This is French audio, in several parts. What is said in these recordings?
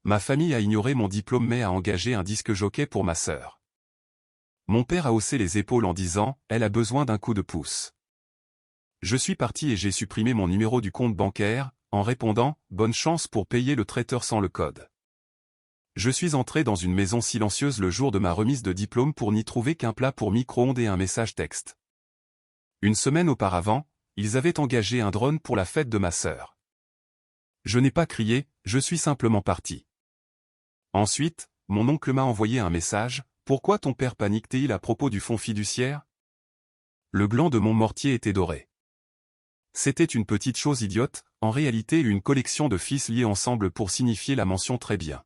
Ma famille a ignoré mon diplôme mais a engagé un disque jockey pour ma sœur. Mon père a haussé les épaules en disant « Elle a besoin d'un coup de pouce ». Je suis parti et j'ai supprimé mon numéro du compte bancaire, en répondant « Bonne chance pour payer le traiteur sans le code ». Je suis entré dans une maison silencieuse le jour de ma remise de diplôme pour n'y trouver qu'un plat pour micro-ondes et un message texte. Une semaine auparavant, ils avaient engagé un drone pour la fête de ma sœur. Je n'ai pas crié, je suis simplement parti. Ensuite, mon oncle m'a envoyé un message. Pourquoi ton père panique-t-il à propos du fonds fiduciaire? Le gland de mon mortier était doré. C'était une petite chose idiote, en réalité une collection de fils liés ensemble pour signifier la mention très bien.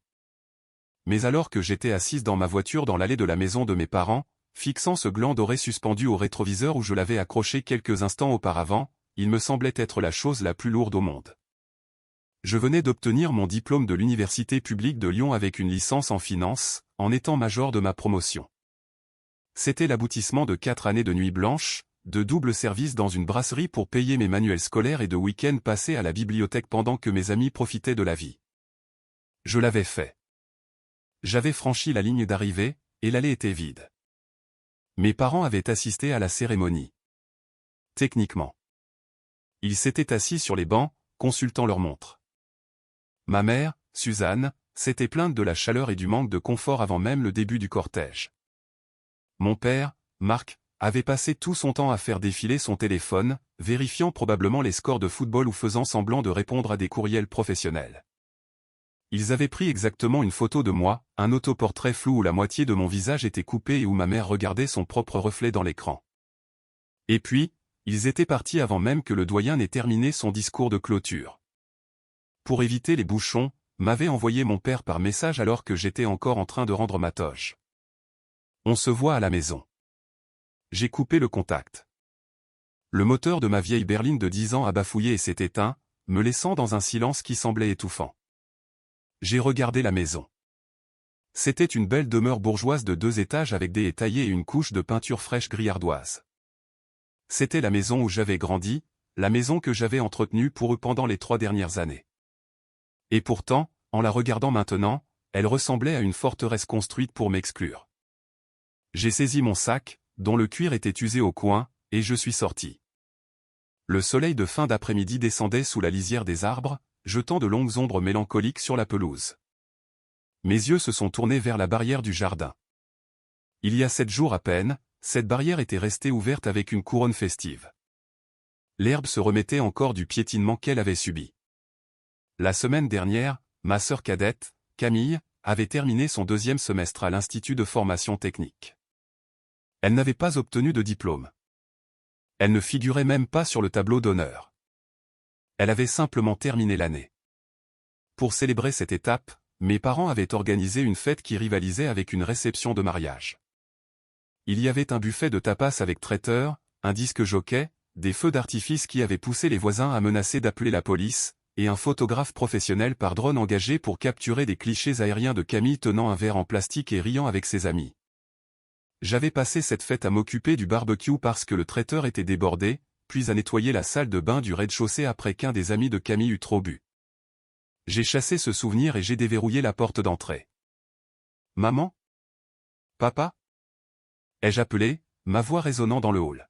Mais alors que j'étais assise dans ma voiture dans l'allée de la maison de mes parents, fixant ce gland doré suspendu au rétroviseur où je l'avais accroché quelques instants auparavant, il me semblait être la chose la plus lourde au monde. Je venais d'obtenir mon diplôme de l'Université publique de Lyon avec une licence en finance, en étant major de ma promotion. C'était l'aboutissement de 4 années de nuit blanche, de double service dans une brasserie pour payer mes manuels scolaires et de week-ends passés à la bibliothèque pendant que mes amis profitaient de la vie. Je l'avais fait. J'avais franchi la ligne d'arrivée, et l'allée était vide. Mes parents avaient assisté à la cérémonie. Techniquement. Ils s'étaient assis sur les bancs, consultant leur montre. Ma mère, Suzanne, s'était plainte de la chaleur et du manque de confort avant même le début du cortège. Mon père, Marc, avait passé tout son temps à faire défiler son téléphone, vérifiant probablement les scores de football ou faisant semblant de répondre à des courriels professionnels. Ils avaient pris exactement une photo de moi, un autoportrait flou où la moitié de mon visage était coupée et où ma mère regardait son propre reflet dans l'écran. Et puis, ils étaient partis avant même que le doyen n'ait terminé son discours de clôture. Pour éviter les bouchons, m'avait envoyé mon père par message alors que j'étais encore en train de rendre ma toge. On se voit à la maison. J'ai coupé le contact. Le moteur de ma vieille berline de 10 ans a bafouillé et s'est éteint, me laissant dans un silence qui semblait étouffant. J'ai regardé la maison. C'était une belle demeure bourgeoise de 2 étages avec des haies taillées et une couche de peinture fraîche grillardoise. C'était la maison où j'avais grandi, la maison que j'avais entretenue pour eux pendant les 3 dernières années. Et pourtant, en la regardant maintenant, elle ressemblait à une forteresse construite pour m'exclure. J'ai saisi mon sac, dont le cuir était usé au coin, et je suis sorti. Le soleil de fin d'après-midi descendait sous la lisière des arbres, jetant de longues ombres mélancoliques sur la pelouse. Mes yeux se sont tournés vers la barrière du jardin. Il y a 7 jours à peine, cette barrière était restée ouverte avec une couronne festive. L'herbe se remettait encore du piétinement qu'elle avait subi. La semaine dernière, ma sœur cadette, Camille, avait terminé son 2e semestre à l'Institut de formation technique. Elle n'avait pas obtenu de diplôme. Elle ne figurait même pas sur le tableau d'honneur. Elle avait simplement terminé l'année. Pour célébrer cette étape, mes parents avaient organisé une fête qui rivalisait avec une réception de mariage. Il y avait un buffet de tapas avec traiteur, un disque jockey, des feux d'artifice qui avaient poussé les voisins à menacer d'appeler la police, et un photographe professionnel par drone engagé pour capturer des clichés aériens de Camille tenant un verre en plastique et riant avec ses amis. J'avais passé cette fête à m'occuper du barbecue parce que le traiteur était débordé, puis à nettoyer la salle de bain du rez-de-chaussée après qu'un des amis de Camille eut trop bu. J'ai chassé ce souvenir et j'ai déverrouillé la porte d'entrée. « Maman ? Papa ?» ai-je appelé, ma voix résonnant dans le hall.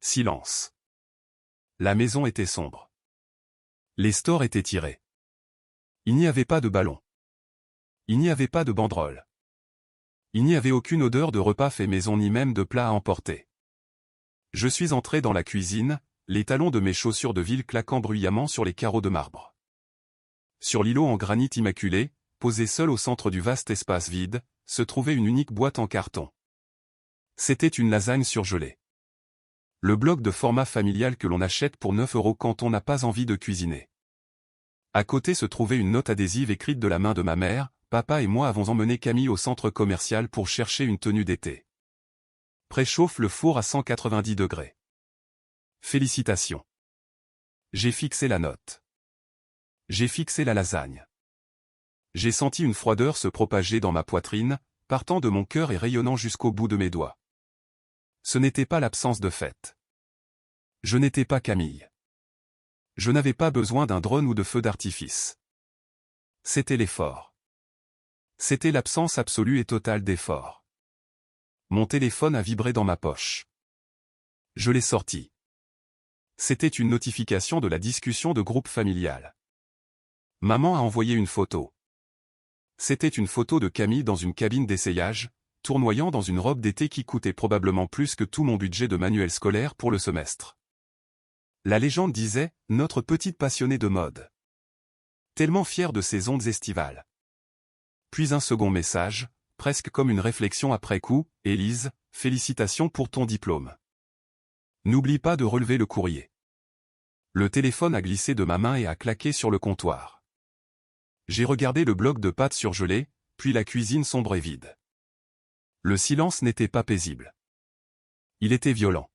Silence. La maison était sombre. Les stores étaient tirés. Il n'y avait pas de ballon. Il n'y avait pas de banderole. Il n'y avait aucune odeur de repas fait maison ni même de plats à emporter. Je suis entré dans la cuisine, les talons de mes chaussures de ville claquant bruyamment sur les carreaux de marbre. Sur l'îlot en granit immaculé, posé seul au centre du vaste espace vide, se trouvait une unique boîte en carton. C'était une lasagne surgelée. Le bloc de format familial que l'on achète pour 9 € quand on n'a pas envie de cuisiner. À côté se trouvait une note adhésive écrite de la main de ma mère. Papa et moi avons emmené Camille au centre commercial pour chercher une tenue d'été. Préchauffe le four à 190 degrés. Félicitations. J'ai fixé la note. J'ai fixé la lasagne. J'ai senti une froideur se propager dans ma poitrine, partant de mon cœur et rayonnant jusqu'au bout de mes doigts. Ce n'était pas l'absence de fête. Je n'étais pas Camille. Je n'avais pas besoin d'un drone ou de feu d'artifice. C'était l'effort. C'était l'absence absolue et totale d'effort. Mon téléphone a vibré dans ma poche. Je l'ai sorti. C'était une notification de la discussion de groupe familial. Maman a envoyé une photo. C'était une photo de Camille dans une cabine d'essayage, tournoyant dans une robe d'été qui coûtait probablement plus que tout mon budget de manuel scolaire pour le semestre. La légende disait « Notre petite passionnée de mode ». Tellement fière de ses ondes estivales. Puis un second message, presque comme une réflexion après coup, « Élise, félicitations pour ton diplôme. N'oublie pas de relever le courrier. » Le téléphone a glissé de ma main et a claqué sur le comptoir. J'ai regardé le bloc de pâtes surgelées, puis la cuisine sombre et vide. Le silence n'était pas paisible. Il était violent.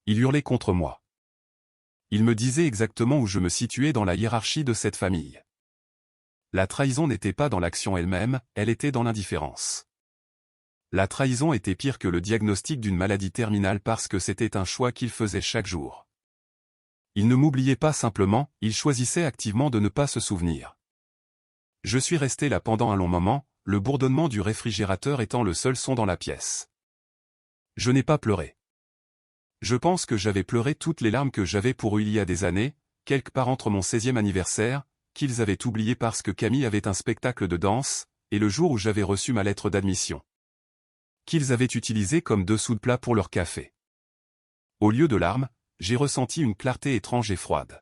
Il hurlait contre moi. Il me disait exactement où je me situais dans la hiérarchie de cette famille. La trahison n'était pas dans l'action elle-même, elle était dans l'indifférence. La trahison était pire que le diagnostic d'une maladie terminale parce que c'était un choix qu'il faisait chaque jour. Il ne m'oubliait pas simplement, il choisissait activement de ne pas se souvenir. Je suis resté là pendant un long moment, le bourdonnement du réfrigérateur étant le seul son dans la pièce. Je n'ai pas pleuré. Je pense que j'avais pleuré toutes les larmes que j'avais pour eux il y a des années, quelque part entre mon 16e anniversaire, qu'ils avaient oublié parce que Camille avait un spectacle de danse, et le jour où j'avais reçu ma lettre d'admission. Qu'ils avaient utilisé comme dessous de plat pour leur café. Au lieu de larmes, j'ai ressenti une clarté étrange et froide.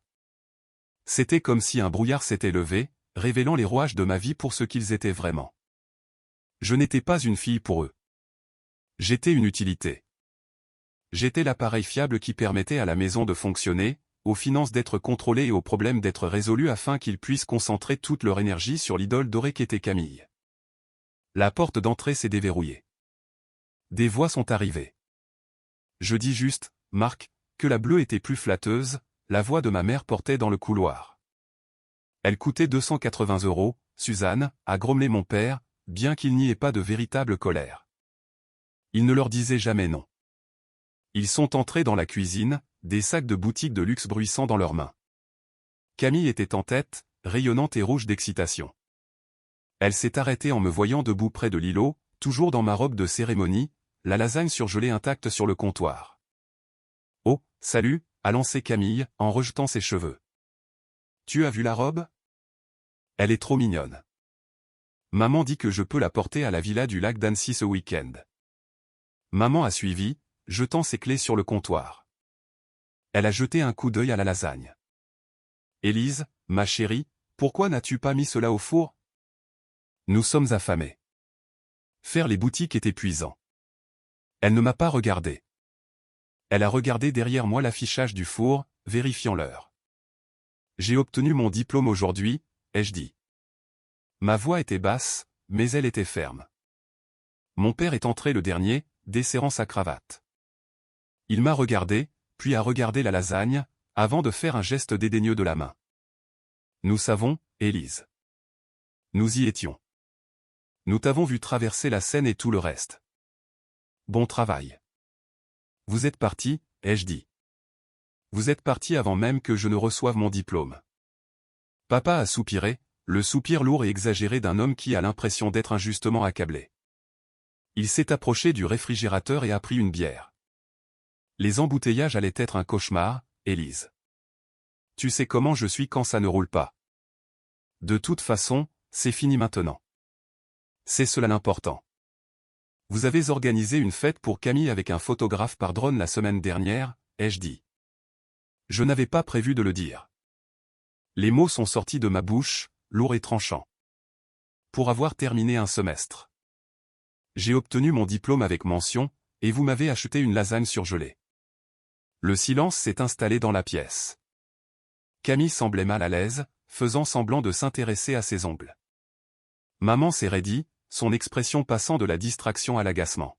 C'était comme si un brouillard s'était levé, révélant les rouages de ma vie pour ce qu'ils étaient vraiment. Je n'étais pas une fille pour eux. J'étais une utilité. J'étais l'appareil fiable qui permettait à la maison de fonctionner, aux finances d'être contrôlées et aux problèmes d'être résolus afin qu'ils puissent concentrer toute leur énergie sur l'idole dorée qu'était Camille. La porte d'entrée s'est déverrouillée. Des voix sont arrivées. Je dis juste, Marc, que la bleue était plus flatteuse, la voix de ma mère portait dans le couloir. Elle coûtait 280 €, Suzanne, a grommelé mon père, bien qu'il n'y ait pas de véritable colère. Il ne leur disait jamais non. Ils sont entrés dans la cuisine, des sacs de boutique de luxe bruissant dans leurs mains. Camille était en tête, rayonnante et rouge d'excitation. Elle s'est arrêtée en me voyant debout près de l'îlot, toujours dans ma robe de cérémonie, la lasagne surgelée intacte sur le comptoir. « Oh, salut !» a lancé Camille, en rejetant ses cheveux. « Tu as vu la robe ? Elle est trop mignonne. Maman dit que je peux la porter à la villa du lac d'Annecy ce week-end. » Maman a suivi, jetant ses clés sur le comptoir. Elle a jeté un coup d'œil à la lasagne. « Élise, ma chérie, pourquoi n'as-tu pas mis cela au four ? Nous sommes affamés. » Faire les boutiques est épuisant. Elle ne m'a pas regardé. Elle a regardé derrière moi l'affichage du four, vérifiant l'heure. « J'ai obtenu mon diplôme aujourd'hui, » ai-je dit. Ma voix était basse, mais elle était ferme. Mon père est entré le dernier, desserrant sa cravate. Il m'a regardé, puis a regardé la lasagne, avant de faire un geste dédaigneux de la main. Nous savons, Élise. Nous y étions. Nous t'avons vu traverser la Seine et tout le reste. Bon travail. Vous êtes parti, ai-je dit. Vous êtes parti avant même que je ne reçoive mon diplôme. Papa a soupiré, le soupir lourd et exagéré d'un homme qui a l'impression d'être injustement accablé. Il s'est approché du réfrigérateur et a pris une bière. Les embouteillages allaient être un cauchemar, Élise. Tu sais comment je suis quand ça ne roule pas. De toute façon, c'est fini maintenant. C'est cela l'important. Vous avez organisé une fête pour Camille avec un photographe par drone la semaine dernière, ai-je dit. Je n'avais pas prévu de le dire. Les mots sont sortis de ma bouche, lourds et tranchants. Pour avoir terminé un semestre. J'ai obtenu mon diplôme avec mention, et vous m'avez acheté une lasagne surgelée. Le silence s'est installé dans la pièce. Camille semblait mal à l'aise, faisant semblant de s'intéresser à ses ongles. Maman s'est raidie, son expression passant de la distraction à l'agacement.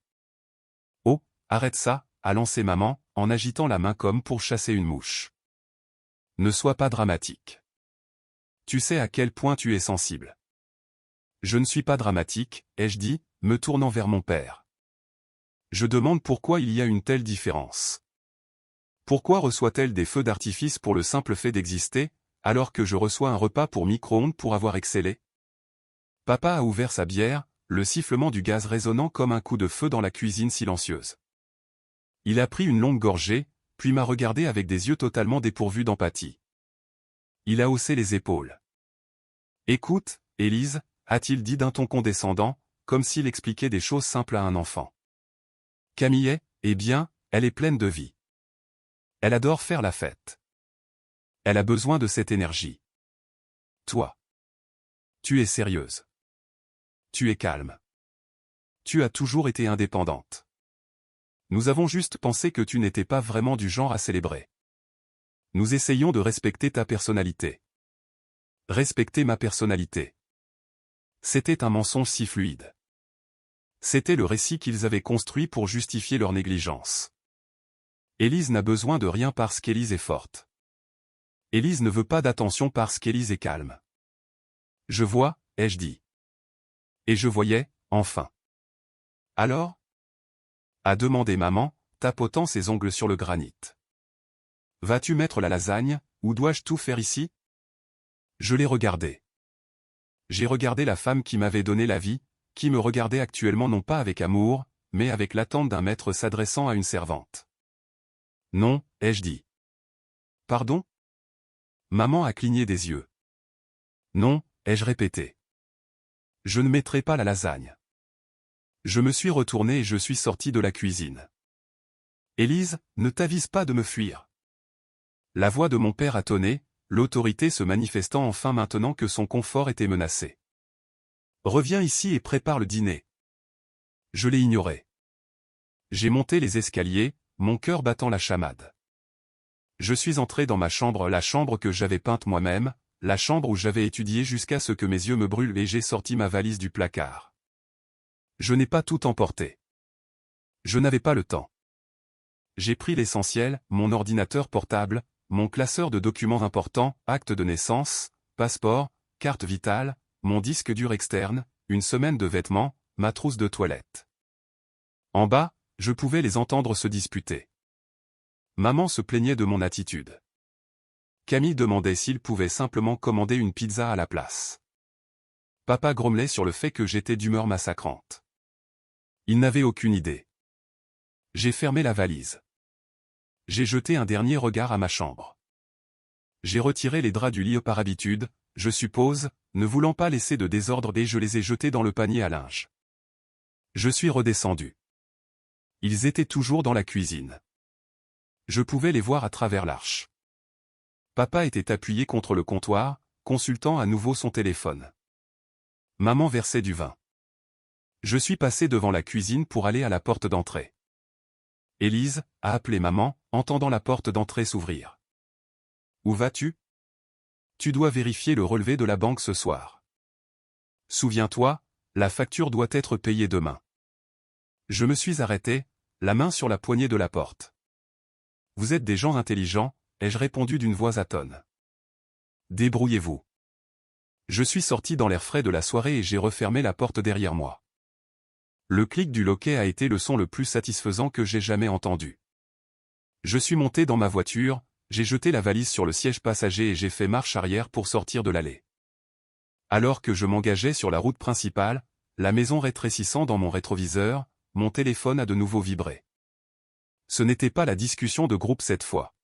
« Oh, arrête ça !» a lancé maman, en agitant la main comme pour chasser une mouche. « Ne sois pas dramatique. Tu sais à quel point tu es sensible. » Je ne suis pas dramatique, ai-je dit, me tournant vers mon père. Je demande pourquoi il y a une telle différence. Pourquoi reçoit-elle des feux d'artifice pour le simple fait d'exister, alors que je reçois un repas pour micro-ondes pour avoir excellé? Papa a ouvert sa bière, le sifflement du gaz résonnant comme un coup de feu dans la cuisine silencieuse. Il a pris une longue gorgée, puis m'a regardé avec des yeux totalement dépourvus d'empathie. Il a haussé les épaules. Écoute, Élise, a-t-il dit d'un ton condescendant, comme s'il expliquait des choses simples à un enfant. Camille, eh bien, elle est pleine de vie. Elle adore faire la fête. Elle a besoin de cette énergie. Toi. Tu es sérieuse. Tu es calme. Tu as toujours été indépendante. Nous avons juste pensé que tu n'étais pas vraiment du genre à célébrer. Nous essayons de respecter ta personnalité. Respecter ma personnalité. C'était un mensonge si fluide. C'était le récit qu'ils avaient construit pour justifier leur négligence. Élise n'a besoin de rien parce qu'Élise est forte. Élise ne veut pas d'attention parce qu'Élise est calme. Je vois, ai-je dit. Et je voyais, enfin. Alors? A demandé maman, tapotant ses ongles sur le granit. Vas-tu mettre la lasagne, ou dois-je tout faire ici? Je l'ai regardé. J'ai regardé la femme qui m'avait donné la vie, qui me regardait actuellement non pas avec amour, mais avec l'attente d'un maître s'adressant à une servante. Non, ai-je dit. Pardon? Maman a cligné des yeux. Non, ai-je répété. Je ne mettrai pas la lasagne. Je me suis retourné et je suis sorti de la cuisine. Élise, ne t'avise pas de me fuir. La voix de mon père a tonné, l'autorité se manifestant enfin maintenant que son confort était menacé. Reviens ici et prépare le dîner. Je l'ai ignoré. J'ai monté les escaliers, mon cœur battant la chamade. Je suis entré dans ma chambre, la chambre que j'avais peinte moi-même, la chambre où j'avais étudié jusqu'à ce que mes yeux me brûlent et j'ai sorti ma valise du placard. Je n'ai pas tout emporté. Je n'avais pas le temps. J'ai pris l'essentiel, mon ordinateur portable, mon classeur de documents importants, acte de naissance, passeport, carte vitale, mon disque dur externe, une semaine de vêtements, ma trousse de toilette. En bas, je pouvais les entendre se disputer. Maman se plaignait de mon attitude. Camille demandait s'il pouvait simplement commander une pizza à la place. Papa grommelait sur le fait que j'étais d'humeur massacrante. Il n'avait aucune idée. J'ai fermé la valise. J'ai jeté un dernier regard à ma chambre. J'ai retiré les draps du lit par habitude, je suppose, ne voulant pas laisser de désordre et je les ai jetés dans le panier à linge. Je suis redescendu. Ils étaient toujours dans la cuisine. Je pouvais les voir à travers l'arche. Papa était appuyé contre le comptoir, consultant à nouveau son téléphone. Maman versait du vin. Je suis passé devant la cuisine pour aller à la porte d'entrée. Élise, a appelé maman, entendant la porte d'entrée s'ouvrir. Où vas-tu? Tu dois vérifier le relevé de la banque ce soir. Souviens-toi, la facture doit être payée demain. Je me suis arrêté, la main sur la poignée de la porte. Vous êtes des gens intelligents, ai-je répondu d'une voix atone. Débrouillez-vous. Je suis sorti dans l'air frais de la soirée et j'ai refermé la porte derrière moi. Le clic du loquet a été le son le plus satisfaisant que j'ai jamais entendu. Je suis monté dans ma voiture, j'ai jeté la valise sur le siège passager et j'ai fait marche arrière pour sortir de l'allée. Alors que je m'engageais sur la route principale, la maison rétrécissant dans mon rétroviseur, mon téléphone a de nouveau vibré. Ce n'était pas la discussion de groupe cette fois.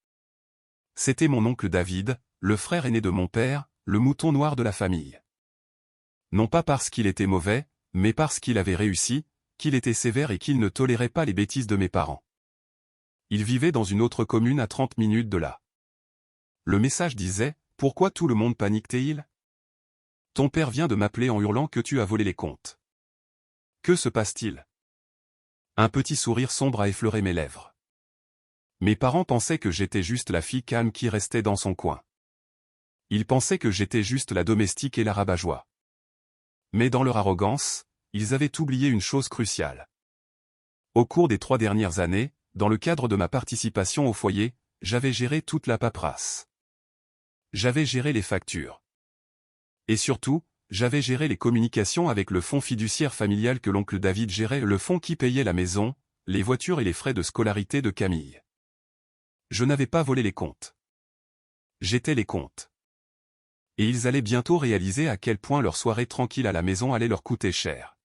C'était mon oncle David, le frère aîné de mon père, le mouton noir de la famille. Non pas parce qu'il était mauvais, mais parce qu'il avait réussi, qu'il était sévère et qu'il ne tolérait pas les bêtises de mes parents. Il vivait dans une autre commune à 30 minutes de là. Le message disait « Pourquoi tout le monde panique-t-il ? Ton père vient de m'appeler en hurlant que tu as volé les comptes. Que se passe-t-il » Un petit sourire sombre a effleuré mes lèvres. Mes parents pensaient que j'étais juste la fille calme qui restait dans son coin. Ils pensaient que j'étais juste la domestique et la rabat-joie. Mais dans leur arrogance, ils avaient oublié une chose cruciale. Au cours des 3 dernières années, dans le cadre de ma participation au foyer, j'avais géré toute la paperasse. J'avais géré les factures. Et surtout, j'avais géré les communications avec le fonds fiduciaire familial que l'oncle David gérait, le fonds qui payait la maison, les voitures et les frais de scolarité de Camille. Je n'avais pas volé les comptes. J'étais les comptes. Et ils allaient bientôt réaliser à quel point leur soirée tranquille à la maison allait leur coûter cher.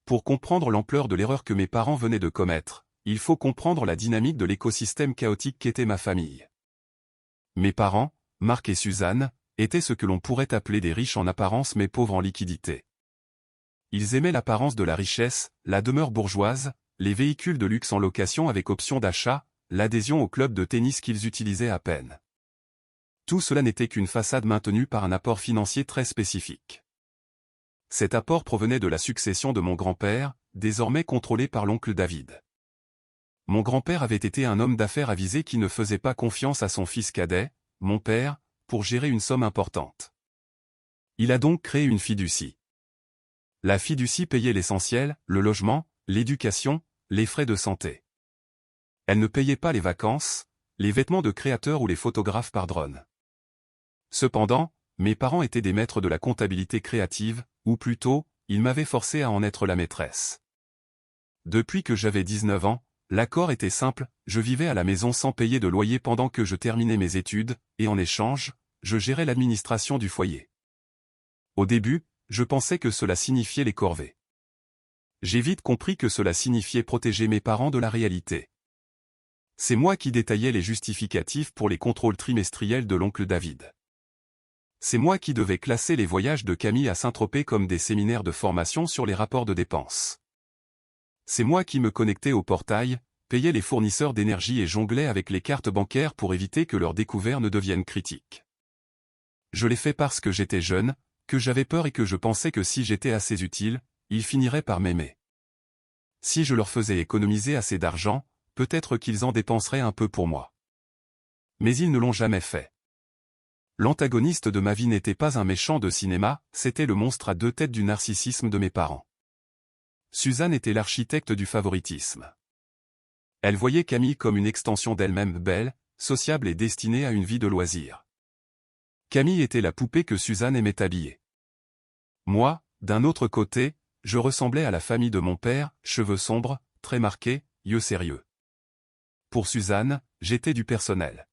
Pour comprendre l'ampleur de l'erreur que mes parents venaient de commettre, il faut comprendre la dynamique de l'écosystème chaotique qu'était ma famille. Mes parents, Marc et Suzanne, étaient ce que l'on pourrait appeler des riches en apparence mais pauvres en liquidité. Ils aimaient l'apparence de la richesse, la demeure bourgeoise, les véhicules de luxe en location avec option d'achat, l'adhésion au club de tennis qu'ils utilisaient à peine. Tout cela n'était qu'une façade maintenue par un apport financier très spécifique. Cet apport provenait de la succession de mon grand-père, désormais contrôlé par l'oncle David. Mon grand-père avait été un homme d'affaires avisé qui ne faisait pas confiance à son fils cadet, mon père, pour gérer une somme importante. Il a donc créé une fiducie. La fiducie payait l'essentiel, le logement, l'éducation, les frais de santé. Elle ne payait pas les vacances, les vêtements de créateurs ou les photographes par drone. Cependant, mes parents étaient des maîtres de la comptabilité créative, ou plutôt, ils m'avaient forcé à en être la maîtresse. Depuis que j'avais 19 ans, l'accord était simple, je vivais à la maison sans payer de loyer pendant que je terminais mes études, et en échange, je gérais l'administration du foyer. Au début, je pensais que cela signifiait les corvées. J'ai vite compris que cela signifiait protéger mes parents de la réalité. C'est moi qui détaillais les justificatifs pour les contrôles trimestriels de l'oncle David. C'est moi qui devais classer les voyages de Camille à Saint-Tropez comme des séminaires de formation sur les rapports de dépenses. C'est moi qui me connectais au portail, payais les fournisseurs d'énergie et jonglais avec les cartes bancaires pour éviter que leurs découvertes ne deviennent critiques. Je l'ai fait parce que j'étais jeune, que j'avais peur et que je pensais que si j'étais assez utile, ils finiraient par m'aimer. Si je leur faisais économiser assez d'argent, peut-être qu'ils en dépenseraient un peu pour moi. Mais ils ne l'ont jamais fait. L'antagoniste de ma vie n'était pas un méchant de cinéma, c'était le monstre à deux têtes du narcissisme de mes parents. Suzanne était l'architecte du favoritisme. Elle voyait Camille comme une extension d'elle-même belle, sociable et destinée à une vie de loisirs. Camille était la poupée que Suzanne aimait habiller. Moi, d'un autre côté, je ressemblais à la famille de mon père, cheveux sombres, très marqués, yeux sérieux. Pour Suzanne, j'étais du personnel.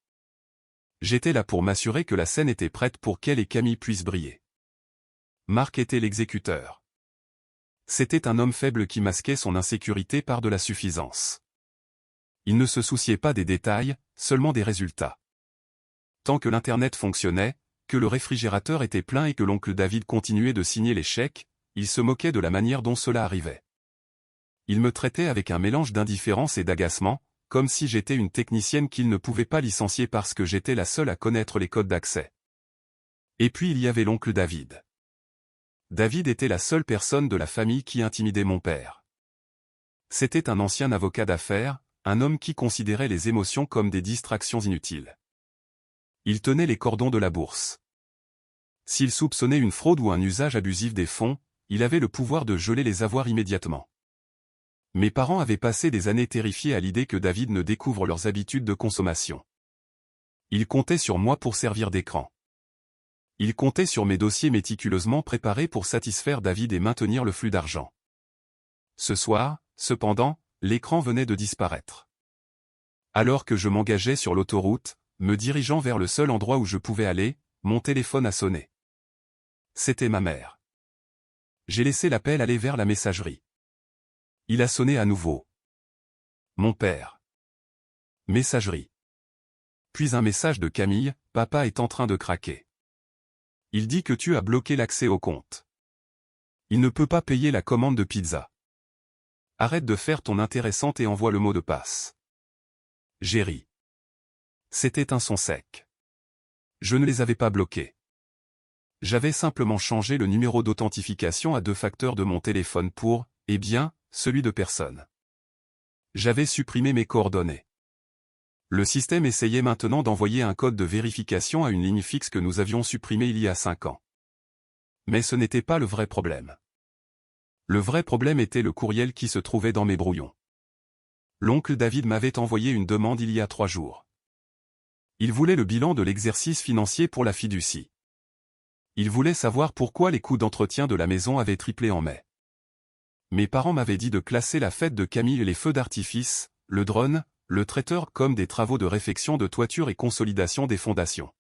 J'étais là pour m'assurer que la scène était prête pour qu'elle et Camille puissent briller. Marc était l'exécuteur. C'était un homme faible qui masquait son insécurité par de la suffisance. Il ne se souciait pas des détails, seulement des résultats. Tant que l'Internet fonctionnait, que le réfrigérateur était plein et que l'oncle David continuait de signer les chèques, il se moquait de la manière dont cela arrivait. Il me traitait avec un mélange d'indifférence et d'agacement, comme si j'étais une technicienne qu'il ne pouvait pas licencier parce que j'étais la seule à connaître les codes d'accès. Et puis il y avait l'oncle David. David était la seule personne de la famille qui intimidait mon père. C'était un ancien avocat d'affaires, un homme qui considérait les émotions comme des distractions inutiles. Il tenait les cordons de la bourse. S'il soupçonnait une fraude ou un usage abusif des fonds, il avait le pouvoir de geler les avoirs immédiatement. Mes parents avaient passé des années terrifiés à l'idée que David ne découvre leurs habitudes de consommation. Ils comptaient sur moi pour servir d'écran. Ils comptaient sur mes dossiers méticuleusement préparés pour satisfaire David et maintenir le flux d'argent. Ce soir, cependant, l'écran venait de disparaître. Alors que je m'engageais sur l'autoroute, me dirigeant vers le seul endroit où je pouvais aller, mon téléphone a sonné. C'était ma mère. J'ai laissé l'appel aller vers la messagerie. Il a sonné à nouveau. Mon père. Messagerie. Puis un message de Camille, papa est en train de craquer. Il dit que tu as bloqué l'accès au compte. Il ne peut pas payer la commande de pizza. Arrête de faire ton intéressante et envoie le mot de passe. J'ai ri. C'était un son sec. Je ne les avais pas bloqués. J'avais simplement changé le numéro d'authentification à 2 facteurs de mon téléphone pour, eh bien, celui de personne. J'avais supprimé mes coordonnées. Le système essayait maintenant d'envoyer un code de vérification à une ligne fixe que nous avions supprimée il y a 5 ans. Mais ce n'était pas le vrai problème. Le vrai problème était le courriel qui se trouvait dans mes brouillons. L'oncle David m'avait envoyé une demande il y a 3 jours. Il voulait le bilan de l'exercice financier pour la fiducie. Il voulait savoir pourquoi les coûts d'entretien de la maison avaient triplé en mai. Mes parents m'avaient dit de classer la fête de Camille et les feux d'artifice, le drone, le traiteur comme des travaux de réfection de toiture et consolidation des fondations.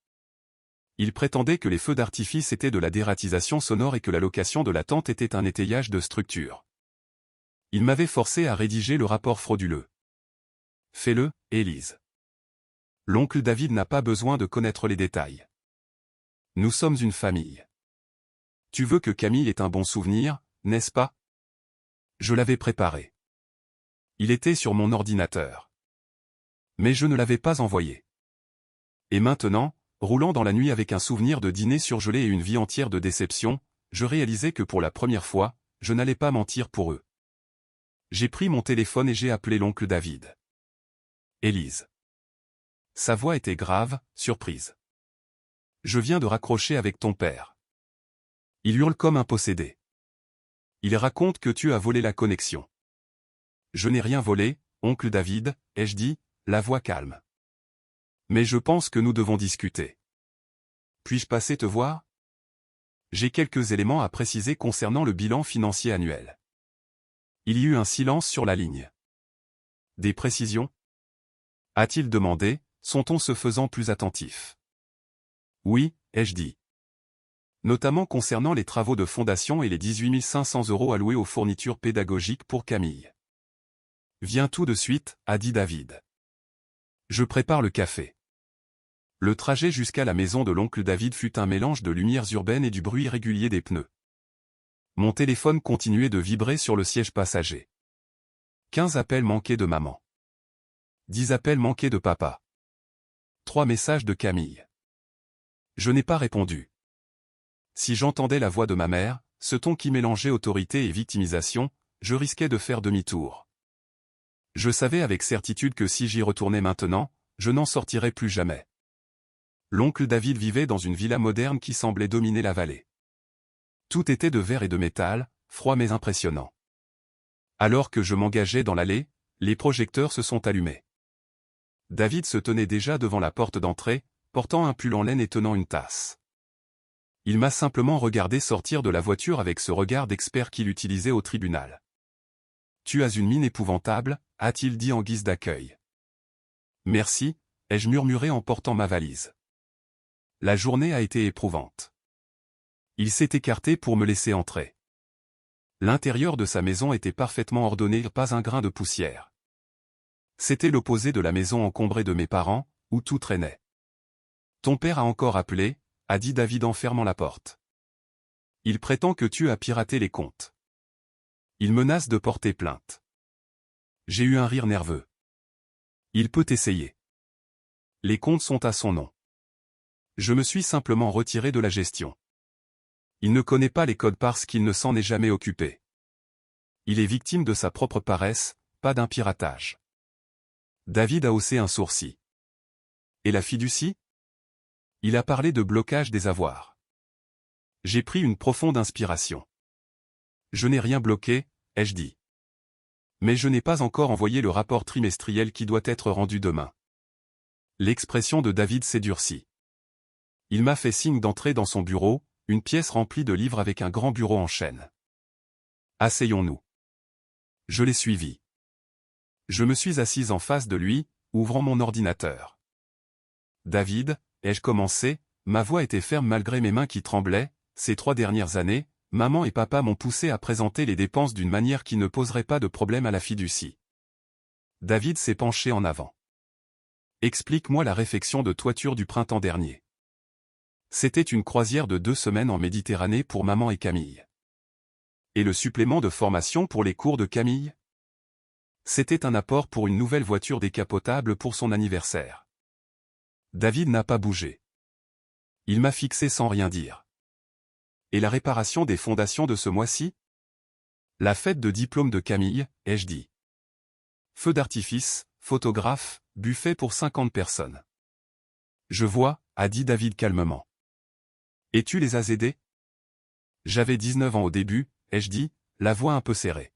Il prétendait que les feux d'artifice étaient de la dératisation sonore et que la location de la tente était un étayage de structure. Il m'avait forcé à rédiger le rapport frauduleux. Fais-le, Élise. L'oncle David n'a pas besoin de connaître les détails. Nous sommes une famille. Tu veux que Camille ait un bon souvenir, n'est-ce pas? Je l'avais préparé. Il était sur mon ordinateur. Mais je ne l'avais pas envoyé. Et maintenant, roulant dans la nuit avec un souvenir de dîner surgelé et une vie entière de déception, je réalisais que pour la première fois, je n'allais pas mentir pour eux. J'ai pris mon téléphone et j'ai appelé l'oncle David. Élise. Sa voix était grave, surprise. Je viens de raccrocher avec ton père. Il hurle comme un possédé. Il raconte que tu as volé la connexion. Je n'ai rien volé, oncle David, ai-je dit, la voix calme. Mais je pense que nous devons discuter. Puis-je passer te voir? J'ai quelques éléments à préciser concernant le bilan financier annuel. Il y eut un silence sur la ligne. Des précisions? A-t-il demandé, son ton se faisant plus attentif. Oui, ai-je dit. Notamment concernant les travaux de fondation et les 18 500 € alloués aux fournitures pédagogiques pour Camille. Viens tout de suite, a dit David. Je prépare le café. Le trajet jusqu'à la maison de l'oncle David fut un mélange de lumières urbaines et du bruit régulier des pneus. Mon téléphone continuait de vibrer sur le siège passager. 15 appels manqués de maman. 10 appels manqués de papa. 3 messages de Camille. Je n'ai pas répondu. Si j'entendais la voix de ma mère, ce ton qui mélangeait autorité et victimisation, je risquais de faire demi-tour. Je savais avec certitude que si j'y retournais maintenant, je n'en sortirais plus jamais. L'oncle David vivait dans une villa moderne qui semblait dominer la vallée. Tout était de verre et de métal, froid mais impressionnant. Alors que je m'engageais dans l'allée, les projecteurs se sont allumés. David se tenait déjà devant la porte d'entrée, portant un pull en laine et tenant une tasse. Il m'a simplement regardé sortir de la voiture avec ce regard d'expert qu'il utilisait au tribunal. « Tu as une mine épouvantable », a-t-il dit en guise d'accueil. « Merci », ai-je murmuré en portant ma valise. La journée a été éprouvante. Il s'est écarté pour me laisser entrer. L'intérieur de sa maison était parfaitement ordonné, pas un grain de poussière. C'était l'opposé de la maison encombrée de mes parents, où tout traînait. « Ton père a encore appelé », a dit David en fermant la porte. « Il prétend que tu as piraté les comptes. Il menace de porter plainte. » J'ai eu un rire nerveux. « Il peut essayer. Les comptes sont à son nom. » Je me suis simplement retiré de la gestion. Il ne connaît pas les codes parce qu'il ne s'en est jamais occupé. Il est victime de sa propre paresse, pas d'un piratage. David a haussé un sourcil. Et la fiducie? Il a parlé de blocage des avoirs. J'ai pris une profonde inspiration. Je n'ai rien bloqué, ai-je dit. Mais je n'ai pas encore envoyé le rapport trimestriel qui doit être rendu demain. L'expression de David s'est durcie. Il m'a fait signe d'entrer dans son bureau, une pièce remplie de livres avec un grand bureau en chêne. Asseyons-nous. Je l'ai suivi. Je me suis assise en face de lui, ouvrant mon ordinateur. David, ai-je commencé, ma voix était ferme malgré mes mains qui tremblaient, ces 3 dernières années, maman et papa m'ont poussé à présenter les dépenses d'une manière qui ne poserait pas de problème à la fiducie. David s'est penché en avant. Explique-moi la réfection de toiture du printemps dernier. C'était une croisière de 2 semaines en Méditerranée pour maman et Camille. Et le supplément de formation pour les cours de Camille? C'était un apport pour une nouvelle voiture décapotable pour son anniversaire. David n'a pas bougé. Il m'a fixé sans rien dire. Et la réparation des fondations de ce mois-ci? La fête de diplôme de Camille, ai-je dit. Feu d'artifice, photographe, buffet pour 50 personnes. Je vois, a dit David calmement. Et tu les as aidés? J'avais 19 ans au début, ai-je dit, la voix un peu serrée.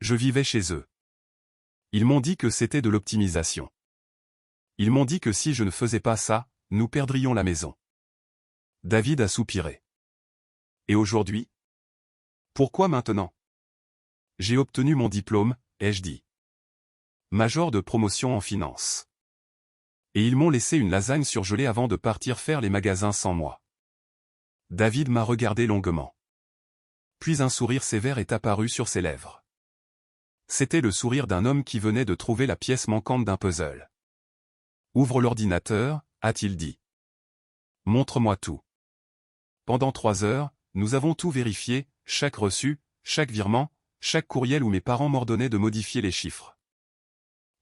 Je vivais chez eux. Ils m'ont dit que c'était de l'optimisation. Ils m'ont dit que si je ne faisais pas ça, nous perdrions la maison. David a soupiré. Et aujourd'hui? Pourquoi maintenant? J'ai obtenu mon diplôme, ai-je dit. Major de promotion en finance. Et ils m'ont laissé une lasagne surgelée avant de partir faire les magasins sans moi. David m'a regardé longuement. Puis un sourire sévère est apparu sur ses lèvres. C'était le sourire d'un homme qui venait de trouver la pièce manquante d'un puzzle. Ouvre l'ordinateur, a-t-il dit. Montre-moi tout. Pendant 3 heures, nous avons tout vérifié, chaque reçu, chaque virement, chaque courriel où mes parents m'ordonnaient de modifier les chiffres.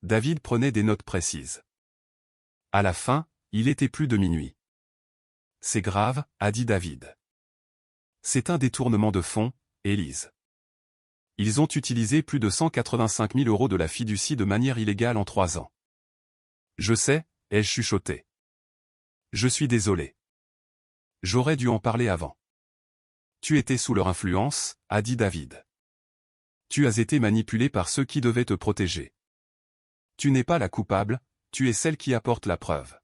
David prenait des notes précises. À la fin, il était plus de minuit. C'est grave, a dit David. C'est un détournement de fonds, Élise. Ils ont utilisé plus de 185 000 € de la fiducie de manière illégale en 3 ans. Je sais, ai-je chuchoté. Je suis désolé. J'aurais dû en parler avant. Tu étais sous leur influence, a dit David. Tu as été manipulé par ceux qui devaient te protéger. Tu n'es pas la coupable, tu es celle qui apporte la preuve.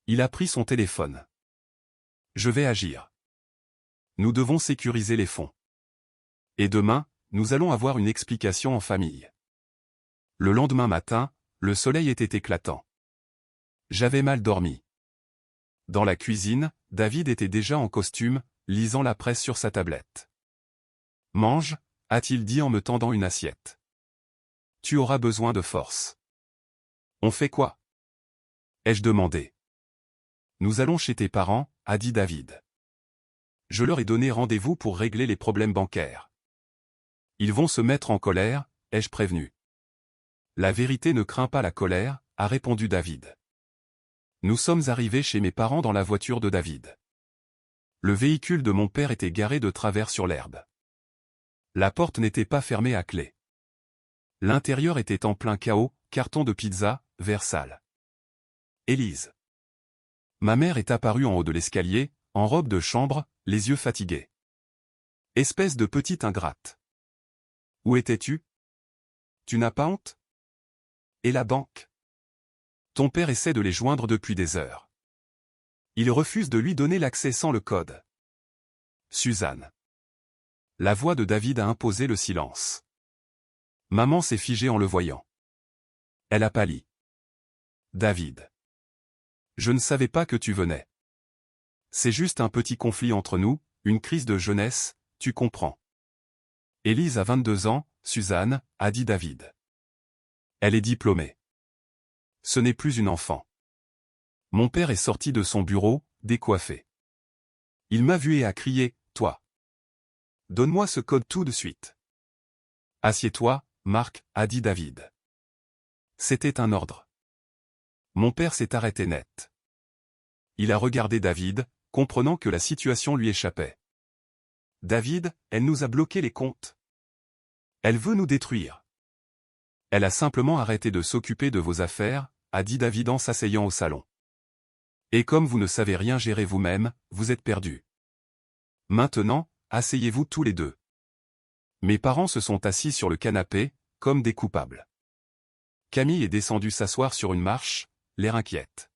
Il a pris son téléphone. Je vais agir. Nous devons sécuriser les fonds. Et demain, nous allons avoir une explication en famille. Le lendemain matin, le soleil était éclatant. J'avais mal dormi. Dans la cuisine, David était déjà en costume, lisant la presse sur sa tablette. « Mange », a-t-il dit en me tendant une assiette. « Tu auras besoin de force. »« On fait quoi ?» ai-je demandé. « Nous allons chez tes parents », a dit David. « Je leur ai donné rendez-vous pour régler les problèmes bancaires. Ils vont se mettre en colère, ai-je prévenu. « La vérité ne craint pas la colère », a répondu David. Nous sommes arrivés chez mes parents dans la voiture de David. Le véhicule de mon père était garé de travers sur l'herbe. La porte n'était pas fermée à clé. L'intérieur était en plein chaos, carton de pizza, verre sale. Élise. Ma mère est apparue en haut de l'escalier, en robe de chambre, les yeux fatigués. Espèce de petite ingrate. Où étais-tu? Tu n'as pas honte? Et la banque? Ton père essaie de les joindre depuis des heures. Il refuse de lui donner l'accès sans le code. Suzanne. La voix de David a imposé le silence. Maman s'est figée en le voyant. Elle a pâli. David. Je ne savais pas que tu venais. C'est juste un petit conflit entre nous, une crise de jeunesse, tu comprends. Élise a 22 ans, Suzanne, a dit David. Elle est diplômée. Ce n'est plus une enfant. Mon père est sorti de son bureau, décoiffé. Il m'a vu et a crié, « Toi. Donne-moi ce code tout de suite. » Assieds-toi, Marc, a dit David. C'était un ordre. Mon père s'est arrêté net. Il a regardé David, comprenant que la situation lui échappait. David, elle nous a bloqué les comptes. Elle veut nous détruire. Elle a simplement arrêté de s'occuper de vos affaires, a dit David en s'asseyant au salon. Et comme vous ne savez rien gérer vous-même, vous êtes perdus. Maintenant, asseyez-vous tous les deux. Mes parents se sont assis sur le canapé, comme des coupables. Camille est descendue s'asseoir sur une marche, l'air inquiète.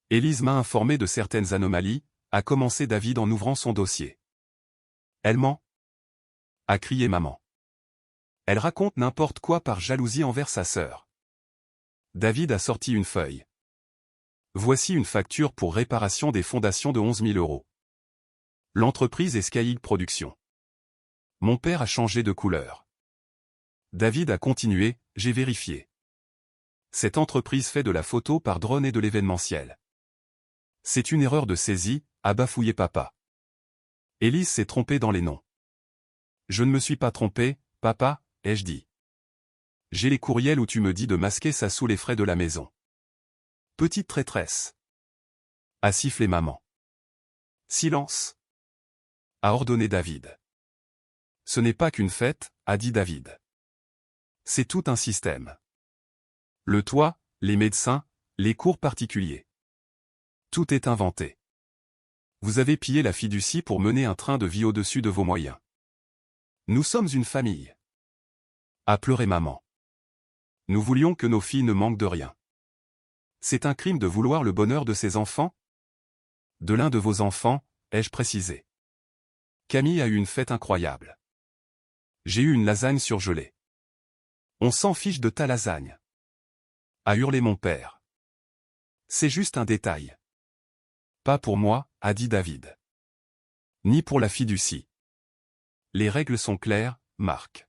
Élise m'a informé de certaines anomalies, a commencé David en ouvrant son dossier. Elle ment, a crié maman. Elle raconte n'importe quoi par jalousie envers sa sœur. David a sorti une feuille. Voici une facture pour réparation des fondations de 11 000 €. L'entreprise est Skyhill Productions. Mon père a changé de couleur. David a continué, j'ai vérifié. Cette entreprise fait de la photo par drone et de l'événementiel. C'est une erreur de saisie, a bafouillé papa. Élise s'est trompée dans les noms. Je ne me suis pas trompé, papa, ai-je dit. J'ai les courriels où tu me dis de masquer ça sous les frais de la maison. Petite traîtresse. A sifflé maman. Silence. A ordonné David. Ce n'est pas qu'une fête, a dit David. C'est tout un système. Le toit, les médecins, les cours particuliers. Tout est inventé. Vous avez pillé la fiducie pour mener un train de vie au-dessus de vos moyens. Nous sommes une famille. A pleuré maman. Nous voulions que nos filles ne manquent de rien. C'est un crime de vouloir le bonheur de ses enfants? De l'un de vos enfants, ai-je précisé. Camille a eu une fête incroyable. J'ai eu une lasagne surgelée. On s'en fiche de ta lasagne. A hurlé mon père. C'est juste un détail. Pas pour moi, a dit David. Ni pour la fiducie. Les règles sont claires, Marc.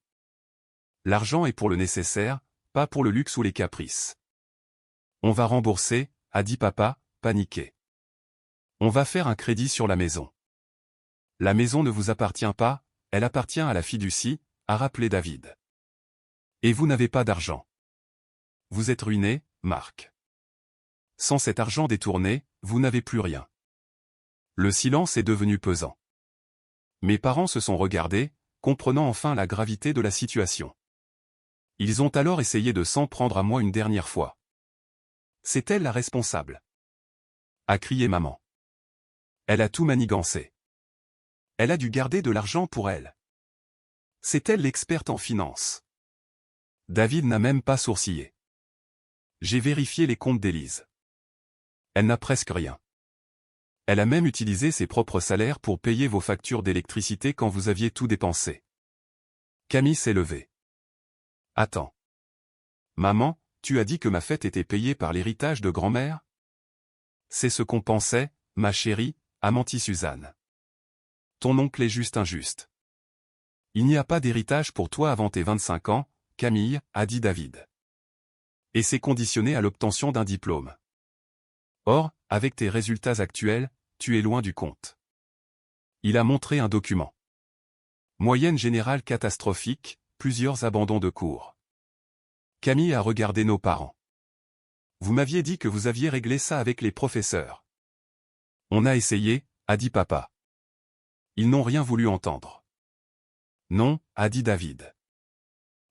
L'argent est pour le nécessaire, pas pour le luxe ou les caprices. On va rembourser, a dit papa, paniqué. On va faire un crédit sur la maison. La maison ne vous appartient pas, elle appartient à la fiducie, a rappelé David. Et vous n'avez pas d'argent. Vous êtes ruiné, Marc. Sans cet argent détourné, vous n'avez plus rien. Le silence est devenu pesant. Mes parents se sont regardés, comprenant enfin la gravité de la situation. Ils ont alors essayé de s'en prendre à moi une dernière fois. C'est elle la responsable, a crié maman. Elle a tout manigancé. Elle a dû garder de l'argent pour elle. C'est elle l'experte en finance. David n'a même pas sourcillé. J'ai vérifié les comptes d'Élise. Elle n'a presque rien. Elle a même utilisé ses propres salaires pour payer vos factures d'électricité quand vous aviez tout dépensé. Camille s'est levée. Attends. Maman, tu as dit que ma fête était payée par l'héritage de grand-mère? C'est ce qu'on pensait, ma chérie, a menti Suzanne. Ton oncle est juste injuste. Il n'y a pas d'héritage pour toi avant tes 25 ans, Camille, a dit David. Et c'est conditionné à l'obtention d'un diplôme. Or, avec tes résultats actuels, tu es loin du compte. Il a montré un document. Moyenne générale catastrophique, plusieurs abandons de cours. Camille a regardé nos parents. Vous m'aviez dit que vous aviez réglé ça avec les professeurs. On a essayé, a dit papa. Ils n'ont rien voulu entendre. Non, a dit David.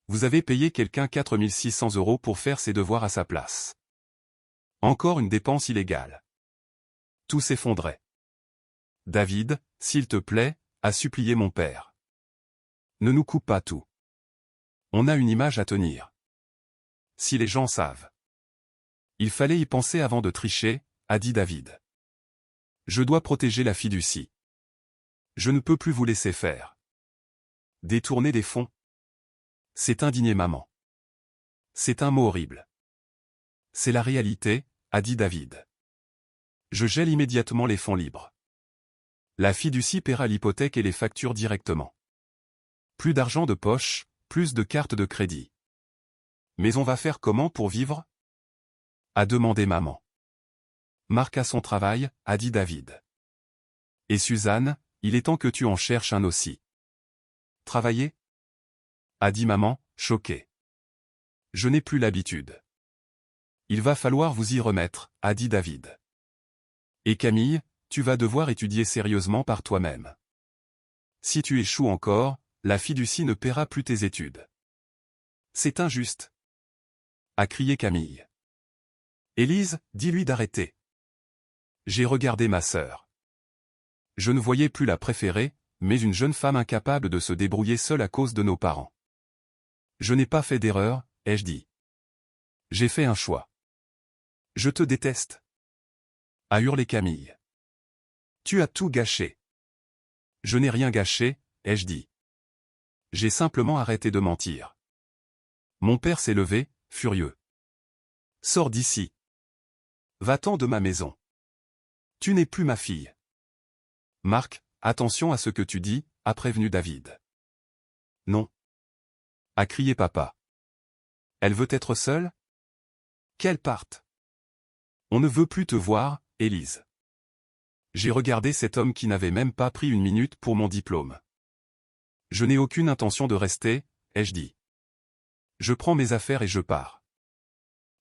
Vous avez payé quelqu'un 4 600 € pour faire ses devoirs à sa place. Encore une dépense illégale. Tout s'effondrait. David, s'il te plaît, a supplié mon père. Ne nous coupe pas tout. On a une image à tenir. Si les gens savent. Il fallait y penser avant de tricher, a dit David. Je dois protéger la fiducie. Je ne peux plus vous laisser faire. Détourner des fonds. C'est indigné maman. C'est un mot horrible. C'est la réalité, a dit David. Je gèle immédiatement les fonds libres. La fiducie paiera l'hypothèque et les factures directement. Plus d'argent de poche, plus de cartes de crédit. Mais on va faire comment pour vivre? A demandé maman. Marc a son travail, a dit David. Et Suzanne, il est temps que tu en cherches un aussi. Travailler? A dit maman, choquée. Je n'ai plus l'habitude. Il va falloir vous y remettre, a dit David. Et Camille, tu vas devoir étudier sérieusement par toi-même. Si tu échoues encore, la fiducie ne paiera plus tes études. C'est injuste, a crié Camille. Élise, dis-lui d'arrêter. J'ai regardé ma sœur. Je ne voyais plus la préférée, mais une jeune femme incapable de se débrouiller seule à cause de nos parents. Je n'ai pas fait d'erreur, ai-je dit. J'ai fait un choix. Je te déteste, a hurlé Camille. Tu as tout gâché. Je n'ai rien gâché, ai-je dit. J'ai simplement arrêté de mentir. Mon père s'est levé, furieux. Sors d'ici. Va-t'en de ma maison. Tu n'es plus ma fille. Marc, attention à ce que tu dis, a prévenu David. Non, a crié papa. Elle veut être seule? Qu'elle parte. On ne veut plus te voir, Élise. J'ai regardé cet homme qui n'avait même pas pris une minute pour mon diplôme. Je n'ai aucune intention de rester, ai-je dit. Je prends mes affaires et je pars.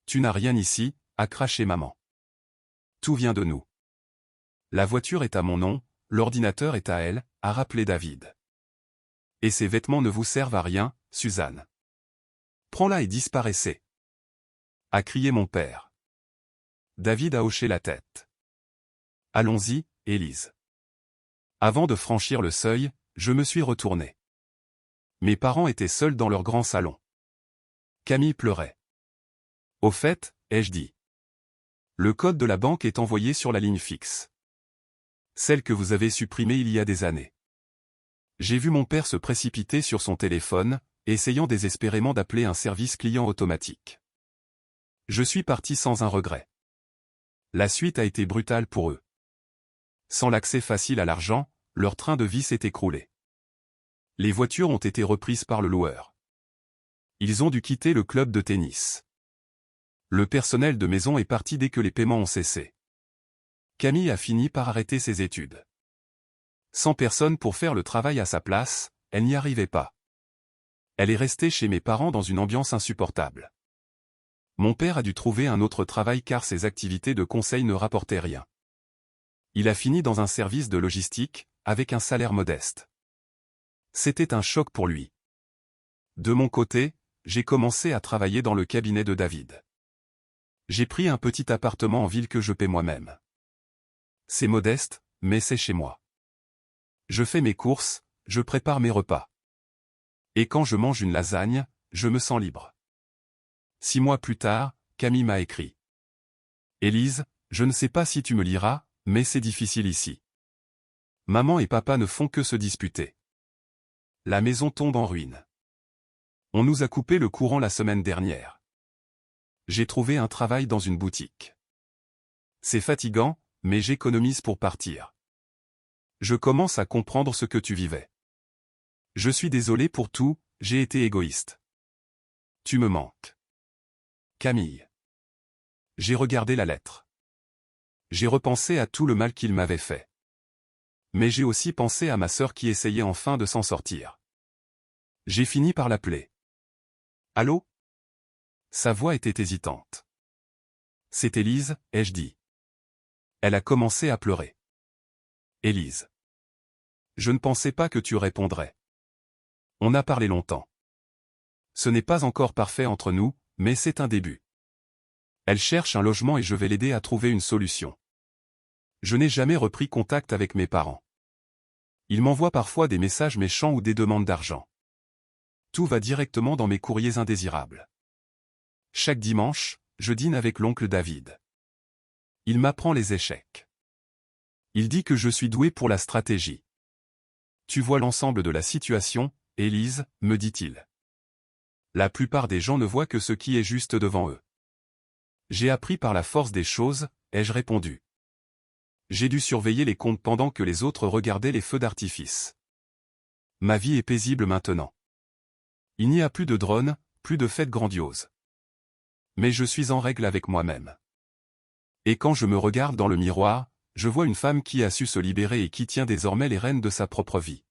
Tu n'as rien ici, a craché maman. Tout vient de nous. La voiture est à mon nom, l'ordinateur est à elle, a rappelé David. Et ces vêtements ne vous servent à rien, Suzanne. Prends-la et disparaissez, a crié mon père. David a hoché la tête. Allons-y, Élise. Avant de franchir le seuil, je me suis retourné. Mes parents étaient seuls dans leur grand salon. Camille pleurait. Au fait, ai-je dit. Le code de la banque est envoyé sur la ligne fixe. Celle que vous avez supprimée il y a des années. J'ai vu mon père se précipiter sur son téléphone, essayant désespérément d'appeler un service client automatique. Je suis parti sans un regret. La suite a été brutale pour eux. Sans l'accès facile à l'argent, leur train de vie s'est écroulé. Les voitures ont été reprises par le loueur. Ils ont dû quitter le club de tennis. Le personnel de maison est parti dès que les paiements ont cessé. Camille a fini par arrêter ses études. Sans personne pour faire le travail à sa place, elle n'y arrivait pas. Elle est restée chez mes parents dans une ambiance insupportable. Mon père a dû trouver un autre travail car ses activités de conseil ne rapportaient rien. Il a fini dans un service de logistique, avec un salaire modeste. C'était un choc pour lui. De mon côté, j'ai commencé à travailler dans le cabinet de David. J'ai pris un petit appartement en ville que je paie moi-même. C'est modeste, mais c'est chez moi. Je fais mes courses, je prépare mes repas. Et quand je mange une lasagne, je me sens libre. 6 mois plus tard, Camille m'a écrit. Élise, je ne sais pas si tu me liras, mais c'est difficile ici. Maman et papa ne font que se disputer. La maison tombe en ruine. On nous a coupé le courant la semaine dernière. J'ai trouvé un travail dans une boutique. C'est fatigant, mais j'économise pour partir. Je commence à comprendre ce que tu vivais. Je suis désolé pour tout, j'ai été égoïste. Tu me manques. Camille. J'ai regardé la lettre. J'ai repensé à tout le mal qu'il m'avait fait. Mais j'ai aussi pensé à ma sœur qui essayait enfin de s'en sortir. J'ai fini par l'appeler. Allô? Sa voix était hésitante. C'est Élise, ai-je dit. Elle a commencé à pleurer. Élise. Je ne pensais pas que tu répondrais. On a parlé longtemps. Ce n'est pas encore parfait entre nous, mais c'est un début. Elle cherche un logement et je vais l'aider à trouver une solution. Je n'ai jamais repris contact avec mes parents. Ils m'envoient parfois des messages méchants ou des demandes d'argent. Tout va directement dans mes courriers indésirables. Chaque dimanche, je dîne avec l'oncle David. Il m'apprend les échecs. Il dit que je suis doué pour la stratégie. Tu vois l'ensemble de la situation, Élise, me dit-il. La plupart des gens ne voient que ce qui est juste devant eux. J'ai appris par la force des choses, ai-je répondu. J'ai dû surveiller les comptes pendant que les autres regardaient les feux d'artifice. Ma vie est paisible maintenant. Il n'y a plus de drones, plus de fêtes grandioses. Mais je suis en règle avec moi-même. Et quand je me regarde dans le miroir, je vois une femme qui a su se libérer et qui tient désormais les rênes de sa propre vie.